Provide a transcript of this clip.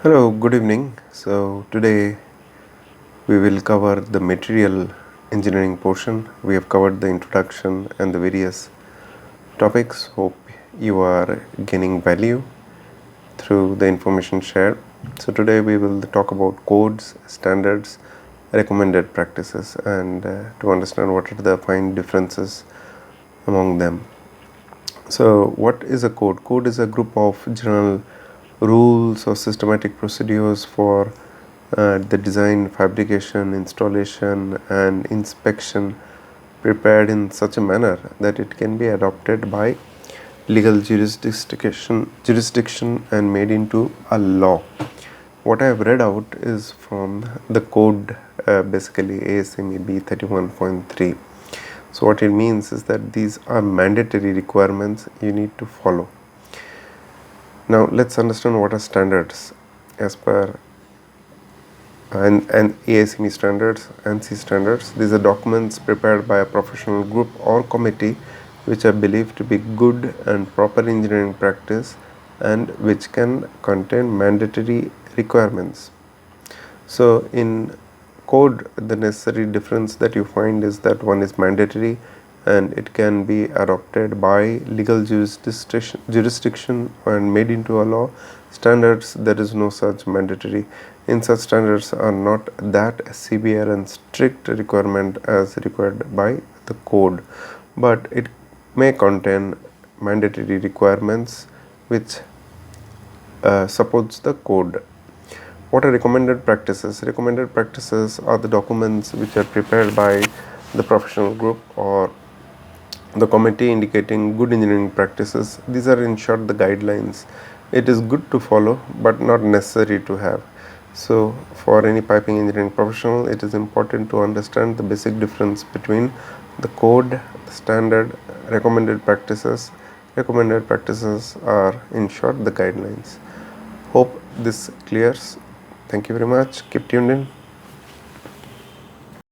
Hello, good evening. So, today we will cover the material engineering portion. We have covered the introduction and the various topics. Hope you are gaining value through the information shared. So, today we will talk about codes, standards, recommended practices, and to understand what are the fine differences among them. So, what is a code? Code is a group of general rules or systematic procedures for the design, fabrication, installation, and inspection prepared in such a manner that it can be adopted by legal jurisdiction and made into a law. What I have read out is from the code, basically ASME B31.3. So what it means is that these are mandatory requirements you need to follow. Now let's understand what are standards as per and ASME standards, ANSI standards. These are documents prepared by a professional group or committee which are believed to be good and proper engineering practice and which can contain mandatory requirements. So in code, the necessary difference that you find is that one is mandatory and it can be adopted by legal jurisdiction and made into a law. Standards, there is no such mandatory. In such standards are not that severe and strict requirement as required by the code, but it may contain mandatory requirements which supports the code. What are recommended practices? Recommended practices are the documents which are prepared by the professional group or the committee indicating good engineering practices. These are in short the guidelines. It is good to follow but not necessary to have. So for any piping engineering professional, it is important to understand the basic difference between the code, the standard, recommended practices. Recommended practices are in short the guidelines. Hope this clears. Thank you very much. Keep tuned in.